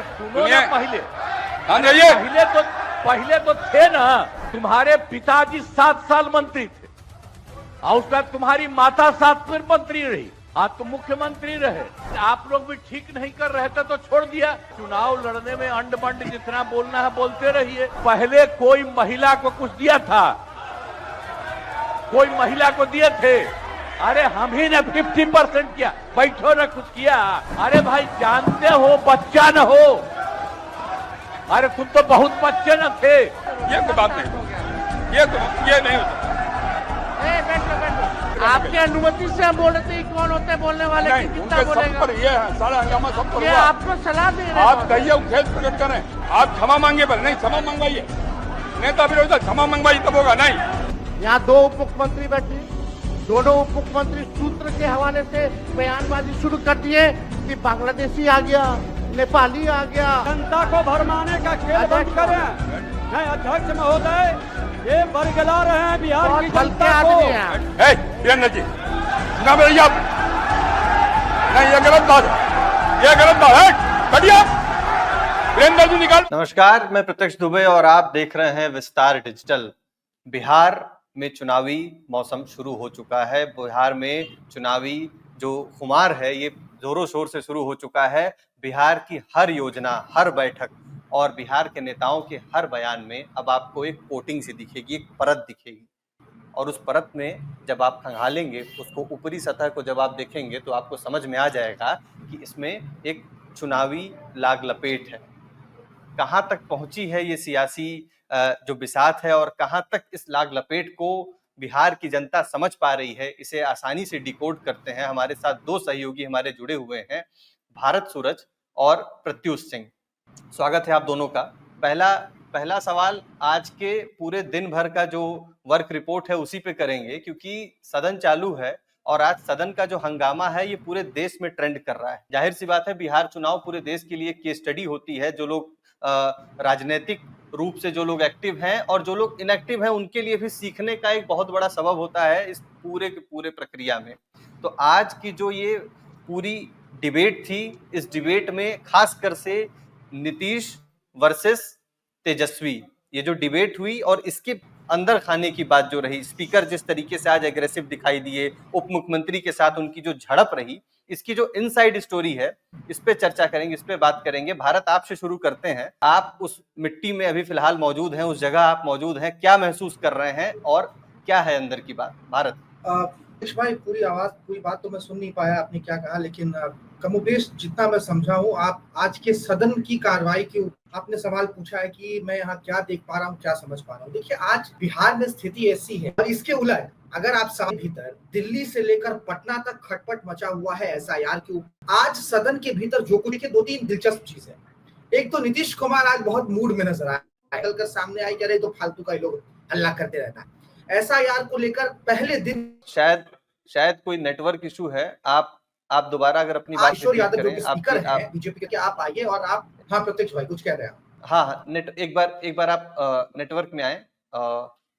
अरे सुनो ना, जाइए। पहले तो थे ना, तुम्हारे पिताजी 7 साल मंत्री थे और उसके बाद तुम्हारी माता 7 फिर मंत्री रही, आज तुम मुख्यमंत्री रहे। आप लोग भी ठीक नहीं कर रहे थे तो छोड़ दिया। चुनाव लड़ने में अंड बंड जितना बोलना है बोलते रहिए। पहले कोई महिला को कुछ दिया था? कोई महिला को दिए थे? अरे हम ही ने 50% किया, बैठो न कुछ किया। अरे भाई जानते हो बच्चा न हो, अरे तुम तो बहुत बच्चे न थे। ये कोई बात नहीं, ये नहीं होता। आपकी अनुमति से हम बोल रहे थे कौन होते हैं बोलने वाले? नहीं, कितना बोलेगा? सब पर ये है, सारा हंगामा सब पर ये हुआ। आपको सलाह दे रहे हैं। आप कहिए खेत प्रकट करें, आप क्षमा मांगे पर नहीं, क्षमा मंगवाइए। नेता विरोधी दल क्षमा मंगवाई तब होगा। नहीं, यहाँ 2 उप मुख्यमंत्री बैठे, दोनों उप मुख्यमंत्री सूत्र के हवाले से बयानबाजी शुरू कर दिए कि बांग्लादेशी आ गया, नेपाली आ गया। जनता को भरमाने का खेल बंद करें। नहीं अध्यक्ष महोदय, ये बरगला रहे हैं बिहार की जनता को। वीरेंद्र जी ना मेरे आप नहीं, ये गलत बात है, ये गलत बात है। कटिया वीरेंद्र जी निकाल। नमस्कार, मैं प्रत्यक्ष दुबे और आप देख रहे हैं विस्तार डिजिटल। बिहार में चुनावी मौसम शुरू हो चुका है। बिहार में चुनावी जो खुमार है ये जोरों शोर से शुरू हो चुका है। बिहार की हर योजना, हर बैठक और बिहार के नेताओं के हर बयान में अब आपको एक कोटिंग सी दिखेगी, एक परत दिखेगी। और उस परत में जब आप खंगालेंगे, उसको ऊपरी सतह को जब आप देखेंगे तो आपको समझ में आ जाएगा कि इसमें एक चुनावी लाग लपेट है। कहाँ तक पहुंची है ये सियासी जो बिसात है और कहाँ तक इस लाग लपेट को बिहार की जनता समझ पा रही है, इसे आसानी से डिकोड करते हैं। हमारे साथ 2 सहयोगी हमारे जुड़े हुए हैं, भारत सूरज और प्रत्युष सिंह। स्वागत है आप दोनों का। पहला सवाल आज के पूरे दिन भर का जो वर्क रिपोर्ट है उसी पे करेंगे, क्योंकि सदन चालू है और आज सदन का जो हंगामा है ये पूरे देश में ट्रेंड कर रहा है। जाहिर सी बात है, बिहार चुनाव पूरे देश के लिए केस स्टडी होती है। जो लोग राजनीतिक रूप से जो लोग एक्टिव हैं और जो लोग इनएक्टिव हैं उनके लिए भी सीखने का एक बहुत बड़ा सबब होता है इस पूरे के पूरे प्रक्रिया में। तो आज की जो ये पूरी डिबेट थी, इस डिबेट में खासकर से नीतीश वर्सेस तेजस्वी, ये जो डिबेट हुई और इसके अंदर खाने की बात जो रही, स्पीकर जिस तरीके से आज एग्रेसिव दिखाई दिए, उप मुख्यमंत्री के साथ उनकी जो झड़प रही, इसकी जो इनसाइड स्टोरी है इस पे चर्चा करेंगे, इस पे बात करेंगे। भारत, आपसे शुरू करते हैं। आप उस मिट्टी में अभी फिलहाल मौजूद हैं, उस जगह आप मौजूद हैं, क्या महसूस कर रहे हैं और क्या है अंदर की बात? भारत भाई, पूरी बात तो मैं सुन नहीं पाया आपने क्या कहा, लेकिन कमोबेश जितना मैं समझा हूँ, आप आज के सदन की कार्रवाई के आपने सवाल पूछा है कि मैं यहाँ क्या देख पा रहा हूँ, क्या समझ पा रहा हूँ। देखिए, आज बिहार में स्थिति ऐसी है और इसके उलट अगर आप साल भीतर दिल्ली से लेकर पटना तक खटपट मचा हुआ है एसआईआर के ऊपर। आज सदन के भीतर जो कुछ 2-3 दिलचस्प चीज है। एक तो नीतीश कुमार आज बहुत मूड में नजर आए, निकल कर सामने आई, कह रहे तो फालतू का लोग हल्ला करते रहता है। एसआईआर को लेकर पहले दिन शायद कोई नेटवर्क इशू है। आप दोबारा अगर अपनी बात किशोर यादव जो स्पीकर है बीजेपी के, आप आइए और आप, हाँ प्रत्यक्ष भाई कुछ कह रहे हैं? हाँ, एक बार आप नेटवर्क में आए,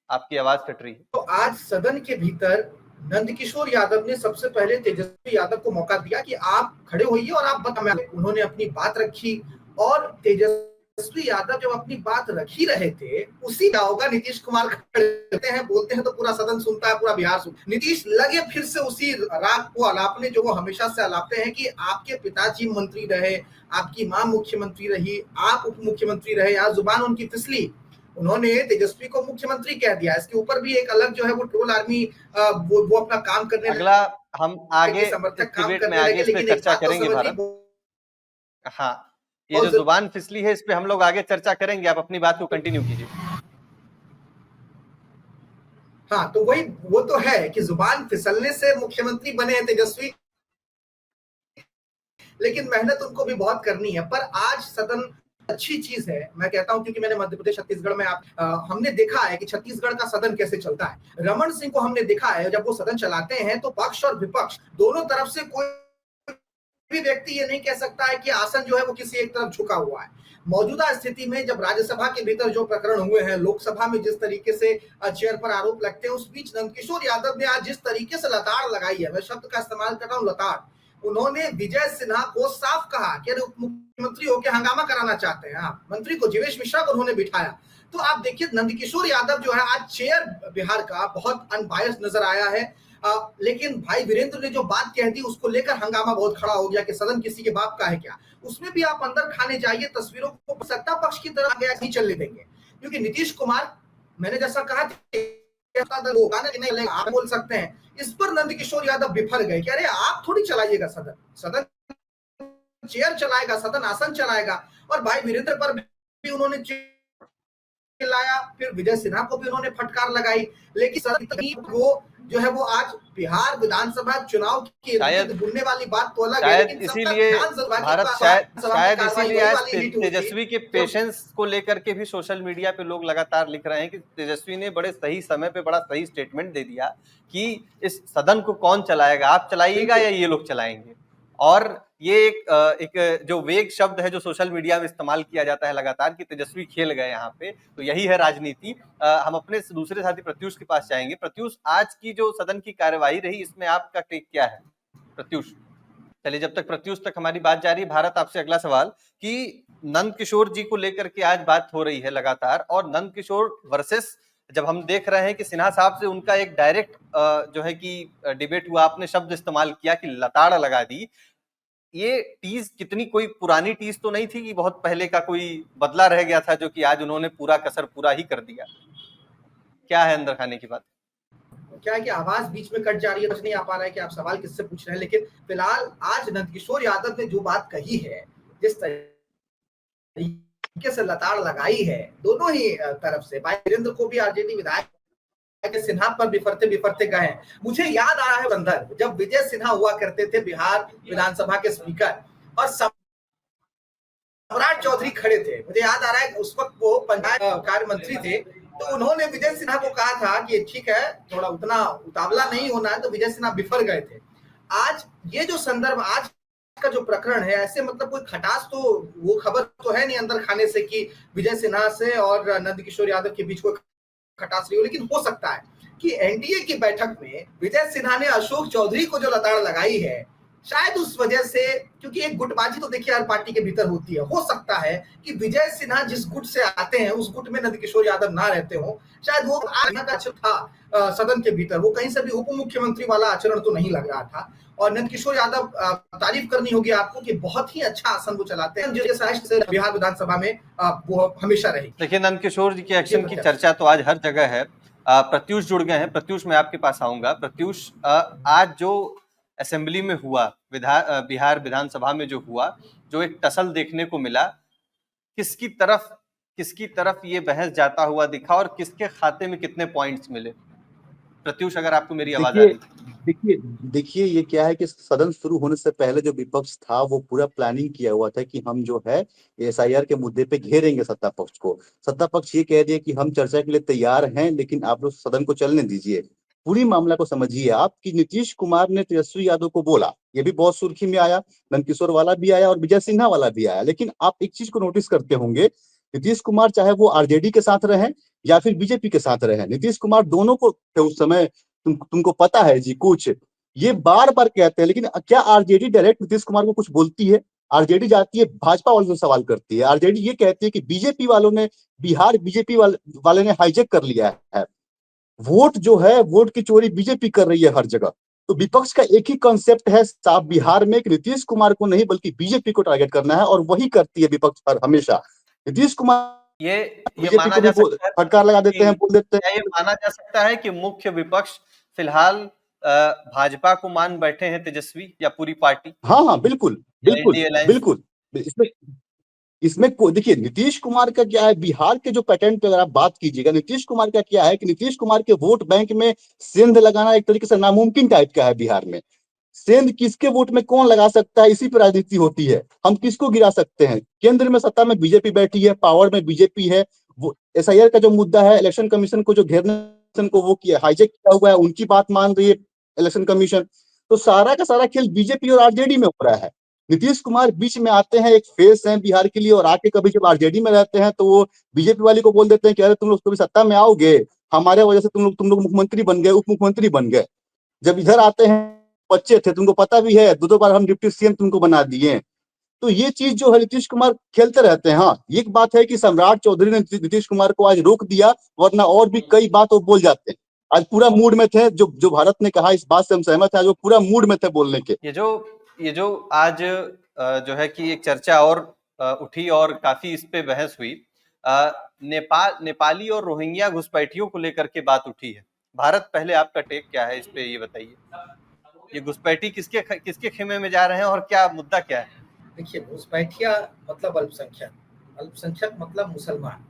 आपकी आवाज कट रही है। तो आज सदन के भीतर नंदकिशोर यादव ने सबसे पहले तेजस्वी यादव को मौका दिया कि आप खड़े होइए और आप बताएं। उन्होंने अपनी बात रखी और तेजस्वी यादव जब अपनी बात रख ही रहे थे, उसी का होगा नीतीश कुमार खड़े हैं, बोलते हैं तो पूरा सदन सुनता है, पूरा बिहार सुनता है। नीतीश लगे फिर से उसी राग को अलापने जो वो हमेशा से अलापते हैं कि आपके पिताजी मंत्री रहे, आपकी माँ मुख्यमंत्री रही, आप उप मुख्यमंत्री रहे, आज जुबान उनकी फिसली, उन्होंने तेजस्वी को मुख्यमंत्री कह दिया। इसके ऊपर भी एक अलग जो है वो ट्रोल आर्मी वो अपना काम करने, अगला हम आगे समर्थक काम डिबेट करने में आगे लगे, इस पे लेकिन चर्चा करेंगे भारत। हाँ, ये जो जुबान फिसली है इस पे हम लोग आगे चर्चा करेंगे, आप अपनी बात को कंटिन्यू कीजिए। हाँ, तो वो तो है कि जुबान फिसलने से मुख्यमंत्री बने हैं तेजस्वी, लेकिन मेहनत उनको भी बहुत करनी है। पर आज सदन अच्छी चीज है, मैं कहता हूं, क्योंकि मैंने मध्य प्रदेश छत्तीसगढ़ में हमने देखा है कि छत्तीसगढ़ का सदन कैसे चलता है। रमन सिंह को हमने देखा है, जब वो सदन चलाते हैं तो पक्ष और विपक्ष दोनों तरफ से कोई भी व्यक्ति ये नहीं कह सकता है कि आसन जो है वो किसी एक तरफ झुका हुआ है। मौजूदा स्थिति में जब राज्यसभा के भीतर जो प्रकरण हुए हैं, लोकसभा में जिस तरीके से चेयर पर आरोप लगते हैं, उस बीच नंदकिशोर यादव ने आज जिस तरीके से लताड़ लगाई है, मैं शब्द का इस्तेमाल कर रहा हूं लताड़, उन्होंने विजय सिन्हा को साफ कहा कि अरे उप मुख्यमंत्री होकर हंगामा कराना चाहते हैं आप। मंत्री को, जीवेश मिश्रा को उन्होंने बिठाया। तो आप देखिए नंदकिशोर यादव जो है आज चेयर बिहार का बहुत अनबायस नजर आया है। लेकिन भाई वीरेंद्र ने जो बात कह दी उसको लेकर हंगामा बहुत खड़ा हो गया कि सदन किसी के बाप का है क्या। उसमें भी आप अंदर खाने जाइए, तस्वीरों को सत्ता पक्ष की तरह आगे नहीं चलने देंगे, क्योंकि नीतीश कुमार, मैंने जैसा कहा आप बोल सकते हैं, इस पर नंदकिशोर यादव बिफर गए कि अरे आप थोड़ी चलाइएगा सदन, सदन चेयर चलाएगा, सदन आसन चलाएगा। और भाई वीरेंद्र पर भी उन्होंने चिल्लाया, फिर विजय सिन्हा को भी उन्होंने फटकार लगाई। लेकिन सदन वो जो है वो आज बिहार विधानसभा चुनाव की बुनने वाली बात तो अलग है, लेकिन इसीलिए भारत शायद इसीलिए आज तेजस्वी के पेशेंस को लेकर के भी सोशल मीडिया पे लोग लगातार लिख रहे हैं कि तेजस्वी ने बड़े सही समय पे बड़ा सही स्टेटमेंट दे दिया कि इस सदन को कौन चलाएगा, आप चलाइएगा या ये लोग चलाएंगे। और ये एक जो वेग शब्द है जो सोशल मीडिया में इस्तेमाल किया जाता है लगातार कि तेजस्वी खेल गए यहाँ पे, तो यही है राजनीति। हम अपने दूसरे साथी प्रत्युष के पास जाएंगे। प्रत्युष, आज की जो सदन की कार्यवाही रही इसमें आपका टेक क्या है? प्रत्युष, चलिए जब तक प्रत्युष तक हमारी बात जारी। भारत, आपसे अगला सवाल कि नंदकिशोर जी को लेकर के आज बात हो रही है लगातार, और नंदकिशोर वर्सेस जब हम देख रहे हैं कि सिन्हा साहब से उनका एक डायरेक्ट जो है कि डिबेट हुआ, आपने शब्द इस्तेमाल किया कि लताड़ लगा दी। ये टीज कितनी कोई पुरानी टीज तो नहीं थी कि बहुत पहले का कोई बदला रह गया था जो कि आज उन्होंने पूरा कसर पूरा ही कर दिया? क्या है अंदर खाने की बात? क्या है कि आवाज बीच में कट जा रही है, समझ नहीं आ पा रहा है कि आप सवाल किससे पूछ रहे हैं। लेकिन फिलहाल आज नंदकिशोर यादव ने जो बात कही है, जिस तरीके से लताड़ लगाई है दोनों ही तरफ से, भाई वीरेंद्र को भी आरजेडी विधायक सिन्हा पर बिफरते बिफरते गए। मुझे याद आ रहा है बंधन, जब विजय सिन्हा हुआ करते थे बिहार विधानसभा के स्पीकर और सम्राट चौधरी खड़े थे, मुझे याद आ रहा है उस वक्त वो पंचायत कार्य मंत्री थे, तो उन्होंने विजय सिन्हा को कहा था कि ठीक है थोड़ा उतना उतावला नहीं होना है, तो विजय सिन्हा बिफर गए थे। आज ये जो संदर्भ, आज का जो प्रकरण है, ऐसे मतलब कोई खटास तो वो खबर तो है नहीं अंदर खाने से कि विजय सिन्हा से और नंदकिशोर यादव के बीच कोई खटास रही हो। लेकिन हो सकता है कि एनडीए की बैठक में विजय सिन्हा ने अशोक चौधरी को जो लताड़ लगाई है, शायद उस वजह से, क्योंकि एक गुटबाजी तो देखिए हर पार्टी के भीतर होती है, हो सकता है कि विजय सिन्हा जिस गुट से आते हैं उस गुट में नंदकिशोर यादव ना रहते हो, शायद वो आचरण था सदन के भीतर, वो कहीं से भी उप मुख्यमंत्री वाला आचरण तो नहीं लग रहा था। और नंदकिशोर यादव, तारीफ करनी होगी आपको कि बहुत ही अच्छा आसन वो चलाते हैं, जो से बिहार विधानसभा में वो हमेशा रही। देखिए नंदकिशोर जी के एक्शन की चर्चा तो आज हर जगह है। प्रत्युष जुड़ गए हैं। प्रत्युष, मैं आपके पास आऊंगा। प्रत्युष, आज जो असेंबली में हुआ, बिहार विधानसभा में जो हुआ, जो एक टसल देखने को मिला, किसकी तरफ ये बहस जाता हुआ दिखा और किसके खाते में कितने पॉइंट्स मिले? प्रत्युष, अगर आपको मेरी आवाज आ रही। देखिए ये क्या है कि सदन शुरू होने से पहले जो विपक्ष था वो पूरा प्लानिंग किया हुआ था कि हम जो है एसआईआर के मुद्दे पे घेरेंगे सत्ता पक्ष को। सत्ता पक्ष ये कह दिया कि हम चर्चा के लिए तैयार हैं, लेकिन आप लोग सदन को चलने दीजिए। पूरी मामला को समझिए आप कि नीतीश कुमार ने तेजस्वी यादव को बोला, ये भी बहुत सुर्खी में आया, नंदकिशोर वाला भी आया और विजय सिन्हा वाला भी आया। लेकिन आप एक चीज को नोटिस करते होंगे, नीतीश कुमार चाहे वो आरजेडी के साथ रहे या फिर बीजेपी के साथ रहे, नीतीश कुमार दोनों को उस समय तुमको पता है जी कुछ, ये बार बार कहते हैं। लेकिन क्या आरजेडी डायरेक्ट नीतीश कुमार को कुछ बोलती है? आरजेडी जाती है भाजपा वालों से सवाल करती है। आरजेडी ये कहती है कि बीजेपी वालों ने, बिहार बीजेपी वाले ने हाईजेक कर लिया है, वोट जो है, वोट की चोरी बीजेपी कर रही है हर जगह। तो विपक्ष का एक ही कॉन्सेप्ट है साफ बिहार में कि नीतीश कुमार को नहीं बल्कि बीजेपी को टारगेट करना है, और वही करती है विपक्ष हमेशा। नीतीश कुमार ये माना जा सकता है, फटकार लगा देते हैं, बोल देते हैं। ये माना जा सकता है कि मुख्य विपक्ष फिलहाल भाजपा को मान बैठे हैं तेजस्वी या पूरी पार्टी? हाँ, बिल्कुल बिल्कुल। इसमें देखिए नीतीश कुमार का क्या है, बिहार के जो पैटर्न पे अगर आप बात कीजिएगा, नीतीश कुमार का क्या है कि नीतीश कुमार के वोट बैंक में सेंध लगाना एक तरीके से नामुमकिन टाइप का है। बिहार में सेंध किसके वोट में कौन लगा सकता है, इसी पर राजनीति होती है। हम किसको गिरा सकते हैं? केंद्र में सत्ता में बीजेपी बैठी है, पावर में बीजेपी है। वो एसआईआर का जो मुद्दा है, इलेक्शन कमीशन को जो घेरने को वो किया, हाईजेक किया हुआ है, उनकी बात मान रही है इलेक्शन कमीशन। तो सारा का सारा खेल बीजेपी और आरजेडी में हो रहा है। नीतीश कुमार बीच में आते हैं, एक फेस है बिहार के लिए, और आके कभी जब आरजेडी में रहते हैं तो वो बीजेपी वाली को बोल देते हैं कि अरे तुम लोग कभी सत्ता में आओगे, हमारे वजह से तुम लोग मुख्यमंत्री बन गए, उप मुख्यमंत्री बन गए। जब इधर आते हैं बच्चे थे, तुमको पता भी है, 2 बार हम डिप्टी सीएम तुमको बना दिए हैं। तो ये चीज जो है नीतीश कुमार खेलते रहते हैं। हाँ, एक बात है कि सम्राट चौधरी ने नीतीश कुमार को आज रोक दिया, वरना और भी कई बात वो बोल जाते हैं। आज पूरा मूड में थे, जो भारत ने कहा इस बात से हम सहमत हैं, आज वो पूरा मूड में थे बोलने के। ये जो आज जो है कि एक चर्चा और उठी और काफी इस पे बहस हुई, नेपाली और रोहिंग्या घुसपैठियों को लेकर के बात उठी है। भारत, पहले आपका टेक क्या है इस पे, ये बताइए। ये घुसपैठी किसके खेमे में जा रहे हैं और क्या मुद्दा क्या है? देखिए, घुसपैठिया मतलब अल्पसंख्यक, अल्पसंख्यक मतलब मुसलमान,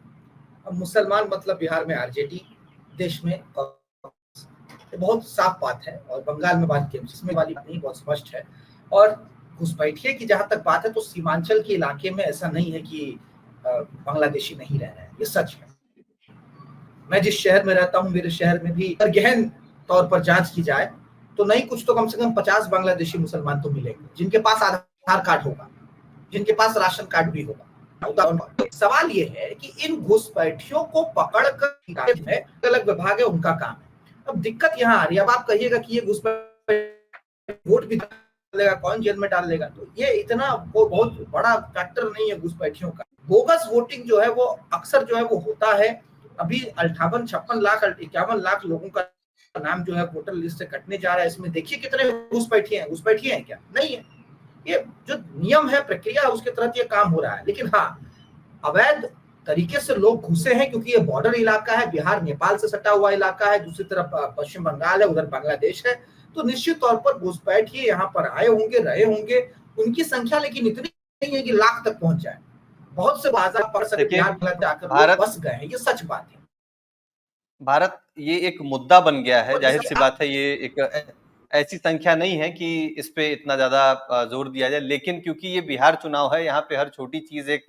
अब मुसलमान मतलब बिहार में आरजेडी, देश में बहुत साफ बात है। और बंगाल में बात की जिसमें वाली नहीं, बहुत स्पष्ट है। और घुसपैठिए की जहां तक बात है तो सीमांचल के इलाके में ऐसा नहीं है कि बांग्लादेशी नहीं रह रहे हैं, ये सच है। मैं जिस शहर में रहता हूँ, मेरे शहर में भी अगर गहन तौर पर जांच की जाए तो नहीं कुछ तो कम से कम 50 बांग्लादेशी मुसलमान तो मिलेंगे, जिनके पास आधार कार्ड होगा, जिनके पास राशन कार्ड भी होगा। सवाल ये है कि इन घुसपैठियों को पकड़कर अलग विभाग है, उनका काम है। अब दिक्कत यहाँ आ रही है। अब आप कहिएगा कि ये घुसपैठ वोट भी डालेगा, कौन जेल में डाल देगा, तो ये इतना वो बहुत बड़ा फैक्टर नहीं है घुसपैठियों का। बोगस वोटिंग जो है वो अक्सर जो है वो होता है। अभी 58-56 लाख 51 लाख लोगों का नाम जो है वोटर लिस्ट से कटने जा रहा है। इसमें देखिए कितने घुसपैठिए हैं क्या? नहीं है। ये जो नियम है, प्रक्रिया है, उसके तहत ये काम हो रहा है। लेकिन हाँ, अवैध तरीके से लोग घुसे हैं क्योंकि ये बॉर्डर इलाका है, बिहार नेपाल से सटा हुआ इलाका है, दूसरी तरफ पश्चिम बंगाल है, उधर बांग्लादेश है। तो निश्चित तौर पर घुसपैठिए यहाँ पर आए होंगे, रहे होंगे। उनकी संख्या लेकिन इतनी नहीं है कि लाख तक पहुंच जाए। बहुत से बाजार पर से बिहार जाकर बस गए हैं, ये सच बात है। भारत, ये एक मुद्दा बन गया है, जाहिर सी बात है, ये एक ऐसी संख्या नहीं है कि इस पे इतना ज्यादा जोर दिया जाए। लेकिन क्योंकि ये बिहार चुनाव है, यहाँ पे हर छोटी चीज एक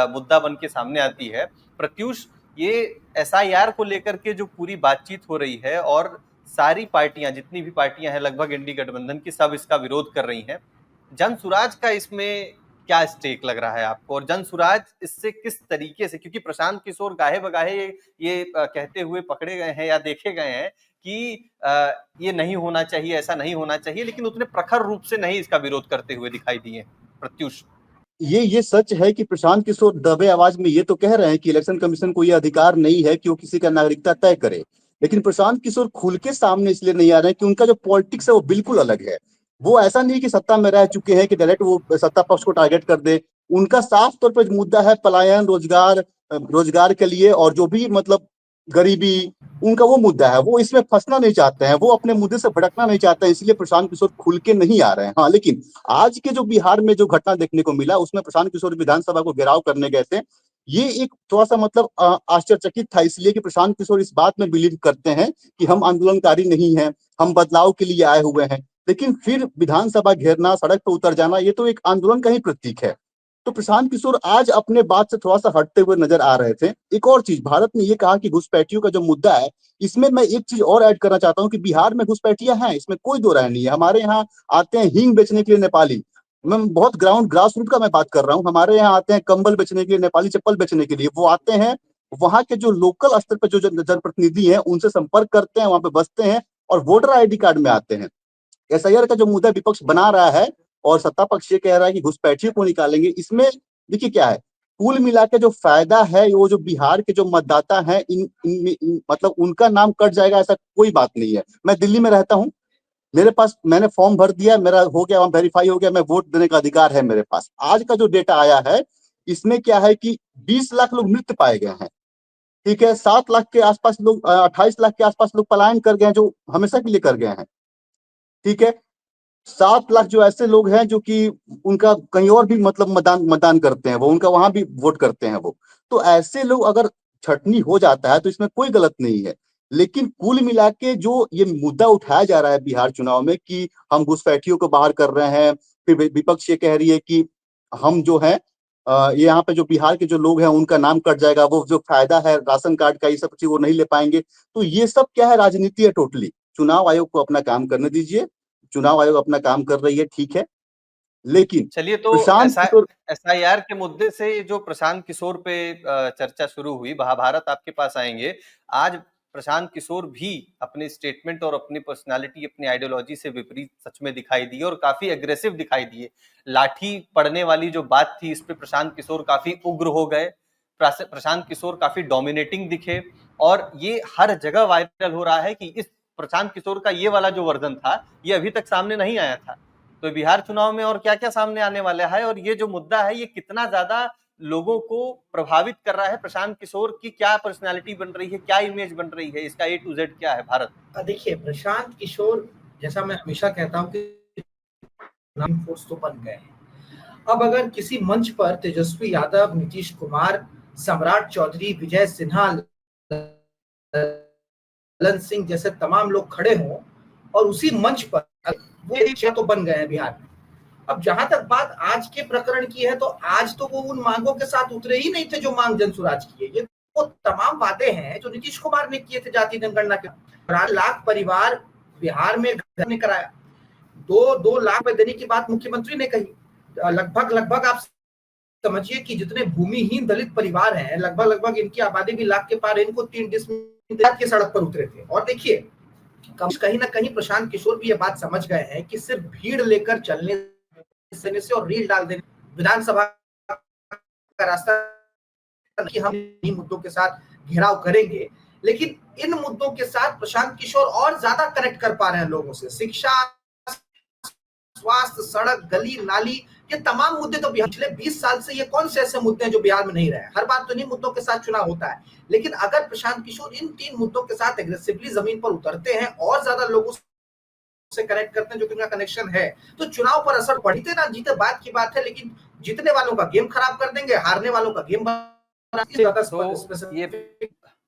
मुद्दा बन के सामने आती है। प्रत्युष, ये एसआईआर को लेकर के जो पूरी बातचीत हो रही है और सारी पार्टियां, जितनी भी पार्टियां हैं लगभग इंडी गठबंधन की, सब इसका विरोध कर रही हैं। जनसुराज का इसमें क्या स्टेक लग रहा है आपको? और जनसुराज इससे किस तरीके से, क्योंकि प्रशांत किशोर गाहे बगाहे ये कहते हुए पकड़े गए हैं या देखे गए हैं कि ये नहीं होना चाहिए, ऐसा नहीं होना चाहिए, लेकिन उतने प्रखर रूप से नहीं इसका विरोध करते हुए दिखाई दिए। प्रत्युष, ये सच है कि प्रशांत किशोर दबे आवाज में ये तो कह रहे हैं कि इलेक्शन कमीशन को ये अधिकार नहीं है कि वो किसी का नागरिकता तय करे। लेकिन प्रशांत किशोर खुल के सामने इसलिए नहीं आ रहे हैं कि उनका जो पॉलिटिक्स है वो बिल्कुल अलग है। वो ऐसा नहीं कि सत्ता में रह चुके हैं कि डायरेक्ट वो सत्ता पक्ष को टारगेट कर दे। उनका साफ तौर पर मुद्दा है पलायन, रोजगार के लिए, और जो भी मतलब गरीबी, उनका वो मुद्दा है। वो इसमें फंसना नहीं चाहते हैं, वो अपने मुद्दे से भटकना नहीं चाहते हैं, इसलिए प्रशांत किशोर खुल के नहीं आ रहे हैं। हाँ, लेकिन आज के जो बिहार में जो घटना देखने को मिला, उसमें प्रशांत किशोर विधानसभा को घेराव करने गए थे। ये एक थोड़ा सा मतलब आश्चर्यचकित था, इसलिए कि प्रशांत किशोर इस बात में बिलीव करते हैं कि हम आंदोलनकारी नहीं हैं, हम बदलाव के लिए आए हुए हैं। लेकिन फिर विधानसभा घेरना, सड़क पर उतर जाना, ये तो एक आंदोलन का ही प्रतीक है। तो प्रशांत किशोर आज अपने बात से थोड़ा सा हटते हुए नजर आ रहे थे। एक और चीज, भारत ने ये कहा कि घुसपैठियों का जो मुद्दा है, इसमें मैं एक चीज और ऐड करना चाहता हूँ कि बिहार में घुसपैठियां हैं, इसमें कोई दो राय नहीं है। हमारे यहाँ आते हैं हींग बेचने के लिए नेपाली, मैं बहुत ग्रास रूट का मैं बात कर रहा हूँ। हमारे यहाँ आते हैं कंबल बेचने के लिए, नेपाली चप्पल बेचने के लिए। वो आते हैं, वहां के जो लोकल स्तर पर जो जनप्रतिनिधि हैं उनसे संपर्क करते हैं, वहां पे बसते हैं और वोटर आईडी कार्ड में आते हैं। एसआईआर का जो मुद्दा विपक्ष बना रहा है और सत्ता पक्ष ये कह रहा है कि घुसपैठियों को निकालेंगे, इसमें देखिए क्या है, कुल मिला के जो फायदा है वो जो बिहार के जो मतदाता हैं मतलब उनका नाम कट जाएगा, ऐसा कोई बात नहीं है। मैं दिल्ली में रहता हूँ, मेरे पास, मैंने फॉर्म भर दिया, मेरा हो गया, वहां वेरीफाई हो गया, मैं वोट देने का अधिकार है मेरे पास। आज का जो डेटा आया है, इसमें क्या है कि 20 लाख लोग मृत पाए गए हैं, ठीक है। 7 लाख के आसपास लोग, 28 लाख के आसपास लोग पलायन कर गए हैं, जो हमेशा के लिए कर गए हैं, ठीक है। 7 लाख जो ऐसे लोग हैं जो कि उनका कहीं और भी मतलब मतदान करते हैं, वो उनका वहां भी वोट करते हैं वो। तो ऐसे लोग अगर छटनी हो जाता है तो इसमें कोई गलत नहीं है। लेकिन कुल मिला के जो ये मुद्दा उठाया जा रहा है बिहार चुनाव में कि हम घुसपैठियों को बाहर कर रहे हैं, फिर विपक्ष ये कह रही है कि हम जो है ये यहाँ पे जो बिहार के जो लोग हैं उनका नाम कट जाएगा, वो जो फायदा है राशन कार्ड का, ये सब चीज वो नहीं ले पाएंगे। तो ये सब क्या है, राजनीति है टोटली। चुनाव आयोग को अपना काम करने दीजिए, चुनाव आयोग अपना काम कर रही है, ठीक है। लेकिन चलिए, तो प्रशांत किशोर, एसआईआर के मुद्दे से जो प्रशांत किशोर पे चर्चा शुरू हुई, महाभारत आपके पास आएंगे। आज प्रशांत किशोर भी अपने स्टेटमेंट और अपनी पर्सनालिटी, अपनी आइडियोलॉजी से विपरीत सच में दिखाई दिए और काफी एग्रेसिव दिखाई दिए। लाठी पड़ने वाली जो बात थी, इस पे प्रशांत किशोर काफी उग्र हो गए, प्रशांत किशोर काफी डोमिनेटिंग दिखे और ये हर जगह वायरल हो रहा है कि इस प्रशांत किशोर का ये वाला जो वर्जन था ये अभी तक सामने नहीं आया था। तो बिहार चुनाव में और क्या क्या सामने आने वाला है और ये जो मुद्दा है ये कितना ज्यादा लोगों को प्रभावित कर रहा है, प्रशांत किशोर की क्या पर्सनालिटी बन रही है, क्या इमेज बन रही है, इसका A to Z क्या है भारत? देखिए, प्रशांत किशोर, जैसा मैं हमेशा कहता हूं कि नाम फोर्स तो बन गए हैं। अब अगर किसी मंच पर तेजस्वी यादव, नीतीश कुमार, सम्राट चौधरी, विजय सिन्हा, ललन सिंह जैसे तमाम लोग खड़े हों और उसी मंच पर वो तो बन गए हैं बिहार में। अब जहां तक बात आज के प्रकरण की है, तो आज तो वो उन मांगों के साथ उतरे ही नहीं थे जो मांग जनसुराज की है। ये वो तमाम वादे हैं जो नीतीश कुमार ने किए थे जाति जनगणना के। 4 लाख परिवार बिहार में घर ने कराया, 2 लाख रुपए देने की बात मुख्यमंत्री ने कही। लगभग आप समझिए कि जितने भूमिहीन दलित परिवार हैं, लगभग इनकी आबादी भी लाख के पार, इनको 3 डिसमिल के सड़क पर उतरे थे। और देखिए, कहीं ना कहीं प्रशांत किशोर भी ये बात समझ गए हैं कि सिर्फ भीड़ लेकर चलने से और रील डाल देने विधानसभा का रास्ता कि हम इन मुद्दों के साथ घेराव करेंगे, लेकिन इन मुद्दों के साथ प्रशांत किशोर और ज्यादा कनेक्ट कर पा रहे हैं लोगों से। शिक्षा, स्वास्थ्य, सड़क, गली नाली, ये तमाम मुद्दे तो पिछले 20 साल से ये कौन से ऐसे मुद्दे हैं जो बिहार में नहीं रहे। हर बार तो इन्हीं मुद्दों के साथ चुनाव होता है, लेकिन अगर प्रशांत किशोर इन 3 मुद्दों के साथ एग्रेसिवली जमीन पर उतरते हैं और ज्यादा लोगों से कनेक्ट करते हैं जो कि उनका कनेक्शन है, तो चुनाव पर असर पड़ते ना जीते बात की बात है, लेकिन जीतने वालों का गेम खराब कर देंगे, हारने वालों का गेम तो ये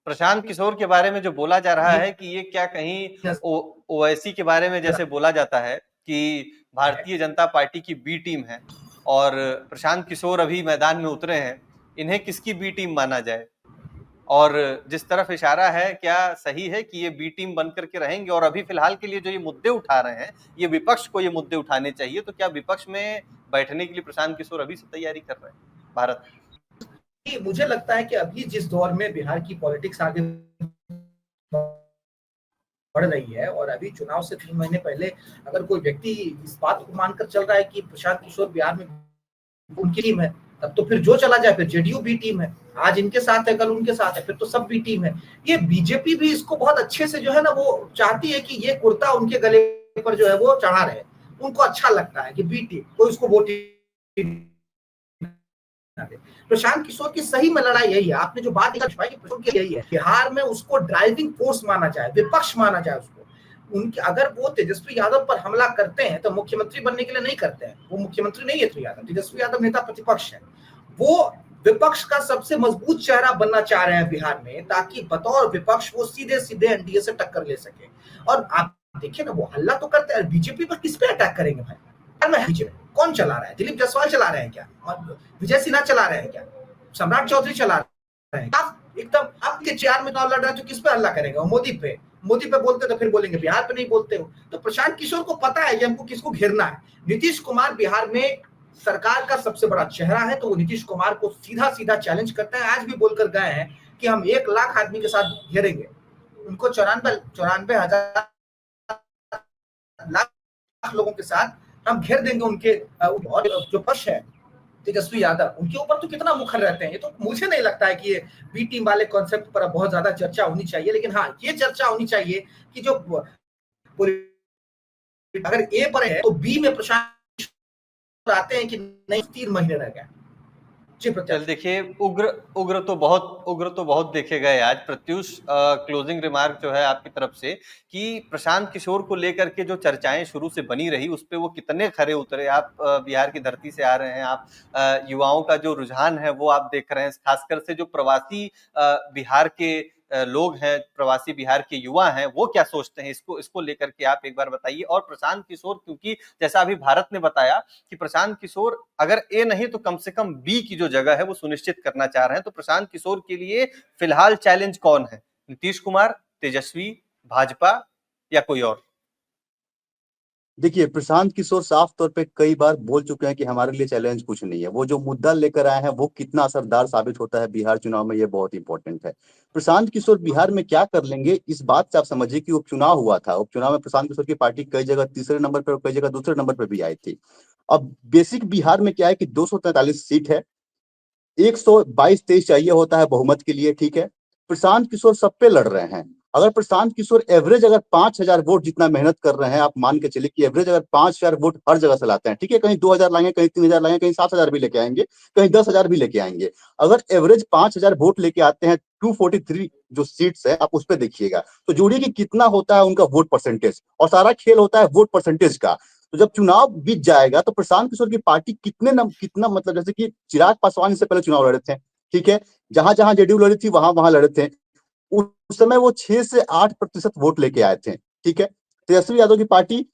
प्रशांत किशोर के बारे में जो बोला जा रहा है कि ये क्या कहीं ओवैसी के बारे में जैसे बोला जाता है कि भारतीय जनता पार्टी की बी टीम है और प्रशांत किशोर अभी मैदान में उतरे हैं, इन्हें किसकी बी टीम माना जाए? और जिस तरफ इशारा है, क्या सही है कि ये बी टीम बनकर के रहेंगे? और अभी फिलहाल के लिए जो ये मुद्दे उठा रहे हैं, ये विपक्ष को ये मुद्दे उठाने चाहिए, तो क्या विपक्ष में बैठने के लिए प्रशांत किशोर अभी से तैयारी कर रहे हैं भारत? मुझे लगता है कि अभी जिस दौर में बिहार की पॉलिटिक्स आगे बढ़ रही है और अभी चुनाव से 3 महीने पहले अगर कोई व्यक्ति इस बात को मानकर चल रहा है कि प्रशांत किशोर बिहार में उनकी टीम है, तब तो फिर जो चला जाए, फिर जेडीयू भी टीम है, आज इनके साथ है कल उनके साथ है, फिर तो सब भी टीम है। ये बीजेपी भी इसको बहुत अच्छे से जो है ना, वो चाहती है कि ये कुर्ता उनके गले पर जो है वो चढ़ा रहे, उनको अच्छा लगता है कि बी टीम कोई उसको वोट। प्रशांत किशोर की सही में लड़ाई यही है, आपने जो बात की यही है, बिहार में उसको ड्राइविंग फोर्स माना जाए, विपक्ष माना जाए उसको। उनके अगर वो तेजस्वी यादव पर हमला करते हैं तो मुख्यमंत्री बनने के लिए नहीं करते हैं, वो मुख्यमंत्री नहीं है तेजस्वी यादव नेता प्रतिपक्ष है, वो विपक्ष का सबसे मजबूत चेहरा बनना चाह रहे हैं बिहार में, ताकि बतौर विपक्ष वो सीधे सीधे एनडीए से टक्कर ले सके। और आप देखिए ना, वो हल्ला तो करते हैं, बीजेपी पर किस पे अटैक करेंगे भाई? कौन चला रहा है? दिलीप जायसवाल चला रहे हैं क्या? और विजय सिन्हा चला रहे हैं क्या? सम्राट चौधरी चला रहे हैं? आप एकदम आपके चेयर में चुनाव लड़ रहे हैं तो किस पे हल्ला करेगा? मोदी पे बोलते तो फिर बोलेंगे बिहार पे नहीं बोलते हो। तो प्रशांत किशोर को पता है कि हमको किसको घेरना है। नीतीश कुमार बिहार में सरकार का सबसे बड़ा चेहरा है, तो वो नीतीश कुमार को सीधा सीधा चैलेंज करते हैं। आज भी बोलकर गए हैं कि हम 1 लाख आदमी के साथ घेरेंगे उनको, 94,000 लाख लोगों के साथ हम घेर देंगे उनके। और जो पक्ष है तेजस्वी यादव, उनके ऊपर तो कितना मुखर रहते हैं। ये तो मुझे नहीं लगता है कि ये बी टीम वाले कॉन्सेप्ट पर बहुत ज्यादा चर्चा होनी चाहिए, लेकिन हाँ, ये चर्चा होनी चाहिए कि जो अगर ए पर है तो बी में प्रशांत आते हैं कि नहीं, 3 महीने रह गए। चल देखिए, उग्र तो बहुत देखे गए आज। प्रत्युष, क्लोजिंग रिमार्क जो है आपकी तरफ से कि प्रशांत किशोर को लेकर के जो चर्चाएं शुरू से बनी रही, उस पे वो कितने खरे उतरे? आप बिहार की धरती से आ रहे हैं, आप युवाओं का जो रुझान है वो आप देख रहे हैं, खासकर से जो प्रवासी बिहार के लोग हैं, प्रवासी बिहार के युवा हैं, वो क्या सोचते हैं इसको लेकर के आप एक बार बताइए। और प्रशांत किशोर, क्योंकि जैसा अभी भारत ने बताया कि प्रशांत किशोर अगर ए नहीं तो कम से कम बी की जो जगह है वो सुनिश्चित करना चाह रहे हैं, तो प्रशांत किशोर के लिए फिलहाल चैलेंज कौन है? नीतीश कुमार, तेजस्वी, भाजपा या कोई और? देखिए, प्रशांत किशोर साफ तौर पे कई बार बोल चुके हैं कि हमारे लिए चैलेंज कुछ नहीं है। वो जो मुद्दा लेकर आए हैं वो कितना असरदार साबित होता है बिहार चुनाव में, ये बहुत इंपॉर्टेंट है। प्रशांत किशोर बिहार में क्या कर लेंगे, इस बात से आप समझिए कि उपचुनाव हुआ था। उपचुनाव में प्रशांत किशोर की पार्टी कई जगह तीसरे नंबर पर और कई जगह दूसरे नंबर पर भी आई थी। अब बेसिक बिहार में क्या है कि 243 सीट है, 122-23 चाहिए होता है बहुमत के लिए, ठीक है। प्रशांत किशोर सब पे लड़ रहे हैं। अगर प्रशांत किशोर एवरेज अगर 5,000 वोट जितना मेहनत कर रहे हैं, आप मान के चलिए कि एवरेज अगर 5,000 वोट हर जगह से लाते हैं, ठीक है, कहीं 2,000 लाएंगे, कहीं 3,000 लाएंगे, कहीं 7,000 भी लेके आएंगे, कहीं 10,000 भी लेके आएंगे। अगर एवरेज 5,000 वोट लेके आते हैं, 243 जो सीट्स है आप उस पर देखिएगा, तो जोड़िए कि कितना होता है उनका वोट परसेंटेज, और सारा खेल होता है वोट परसेंटेज का। तो जब चुनाव बीत जाएगा तो प्रशांत किशोर की पार्टी कितना मतलब, जैसे कि चिराग पासवान इससे पहले चुनाव लड़े थे, ठीक है, जहां जहां जेडीयू लड़ी थी वहां वहां लड़े थे, उस समय वो 6 से 8% वोट लेके आए थे, ठीक है। तेजस्वी यादव की पार्टी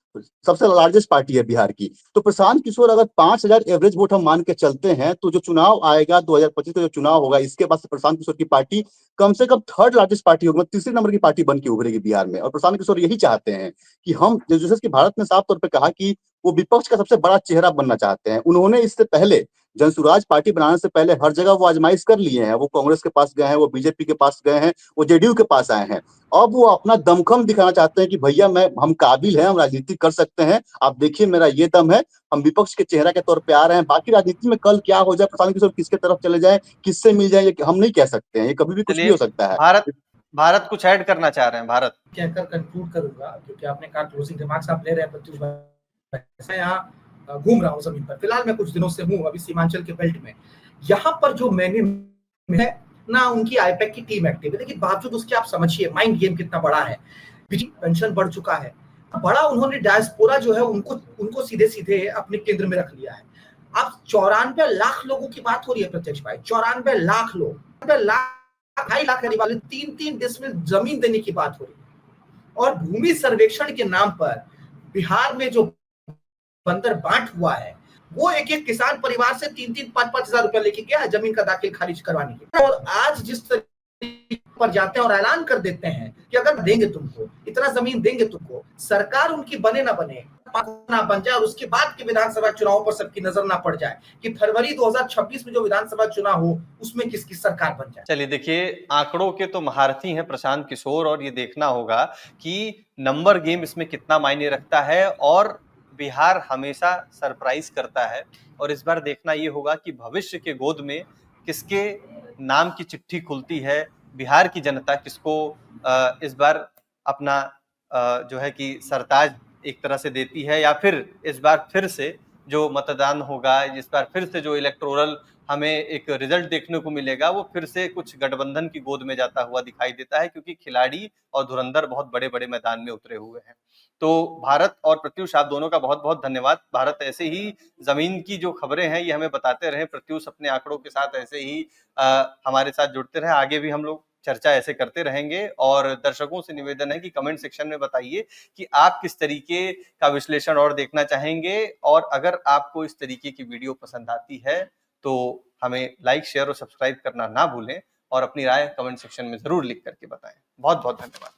सबसे लार्जेस्ट पार्टी है बिहार की। तो प्रशांत किशोर अगर 5,000 एवरेज वोट हम मान के चलते हैं, तो जो चुनाव आएगा 2025 का जो चुनाव होगा, इसके बाद से प्रशांत किशोर की पार्टी कम से कम थर्ड लार्जेस्ट पार्टी होगी, तीसरे नंबर की पार्टी बन के उभरेगी बिहार में। और प्रशांत किशोर यही चाहते हैं कि हम, जैसे कि भारत ने साफ तौर पर कहा कि वो विपक्ष का सबसे बड़ा चेहरा बनना चाहते हैं। उन्होंने इससे पहले जनसुराज पार्टी बनाने से पहले हर जगह वो आजमाइश कर लिए हैं। वो कांग्रेस के पास गए हैं, वो बीजेपी के पास गए हैं, वो जेडीयू के पास आए हैं। अब वो अपना दमखम दिखाना चाहते हैं कि भैया हम काबिल हैं, हम राजनीति कर सकते हैं, आप देखिए मेरा ये दम है, हम विपक्ष के चेहरा के तौर पे आ रहे हैं। बाकी राजनीति में कल क्या हो जाए, प्रशांत किशोर किसके तरफ चले जाए, किससे मिल जाए, ये हम नहीं कह सकते हैं, ये कभी भी कुछ भी चलिए, हो सकता है। भारत भारत कुछ ऐड करना चाह रहे हैं। भारत कहकर कंक्लूड करूंगा, क्योंकि आपने कहा क्लोजिंग रिमार्क्स आप ले रहे हैं प्रत्युष भाई। मैं यहाँ घूम रहा हूँ जमीन पर, फिलहाल मैं कुछ दिनों से हूँ अभी सीमांचल के बेल्ट में। यहाँ पर जो मैंने है ना, उनकी आईपैक की टीम एक्टिव है, लेकिन बावजूद उसके आप समझिए माइंड गेम कितना बड़ा है। पेंशन बढ़ चुका है, बड़ा उन्होंने डायस्पोरा जो है उनको सीधे सीधे अपने केंद्र में रख लिया है। अब 94 लाख लोगों की बात हो रही है प्रत्यक्ष भाई, 94 लाख लोग, 2.5 लाख रहने वाले 3-3 डिसमिल जमीन देने की बात हो रही है। और भूमि सर्वेक्षण के नाम पर बिहार में जो बंदर बांट हुआ है, वो एक एक किसान परिवार से 3-3, 5-5 हजार रुपया लेके गया है जमीन का दाखिल खारिज करवाने के। और आज जिस तरीके पर जाते हैं और ऐलान कर देते हैं कि अगर देंगे तुमको, इतना जमीन देंगे तुमको, सरकार उनकी बने ना बने, ना बन जाए, और उसके बाद के विधानसभा चुनाव पर सबकी नजर ना पड़ जाए कि फरवरी 2026 में जो विधानसभा चुनाव हो उसमें किसकी सरकार बन जाए। चलिए, देखिए, आंकड़ों के तो महारथी हैं प्रशांत किशोर, और ये देखना होगा कि नंबर गेम इसमें कितना मायने रखता है, और बिहार हमेशा सरप्राइज करता है। और इस बार देखना ये होगा कि भविष्य के गोद में किसके नाम की चिट्ठी खुलती है, बिहार की जनता किसको इस बार अपना जो है कि सरताज एक तरह से देती है, या फिर इस बार फिर से जो मतदान होगा, इस बार फिर से जो इलेक्टोरल हमें एक रिजल्ट देखने को मिलेगा, वो फिर से कुछ गठबंधन की गोद में जाता हुआ दिखाई देता है, क्योंकि खिलाड़ी और धुरंधर बहुत बड़े बड़े मैदान में उतरे हुए हैं। तो भारत और प्रत्युष, आप दोनों का बहुत बहुत धन्यवाद। भारत ऐसे ही जमीन की जो खबरें हैं ये हमें बताते रहे, प्रत्युष अपने आंकड़ों के साथ ऐसे ही हमारे साथ जुड़ते रहे। आगे भी हम लोग चर्चा ऐसे करते रहेंगे, और दर्शकों से निवेदन है कि कमेंट सेक्शन में बताइए कि आप किस तरीके का विश्लेषण और देखना चाहेंगे, और अगर आपको इस तरीके की वीडियो पसंद आती है तो हमें लाइक, शेयर और सब्सक्राइब करना ना भूलें, और अपनी राय कमेंट सेक्शन में जरूर लिख करके बताएं। बहुत बहुत धन्यवाद।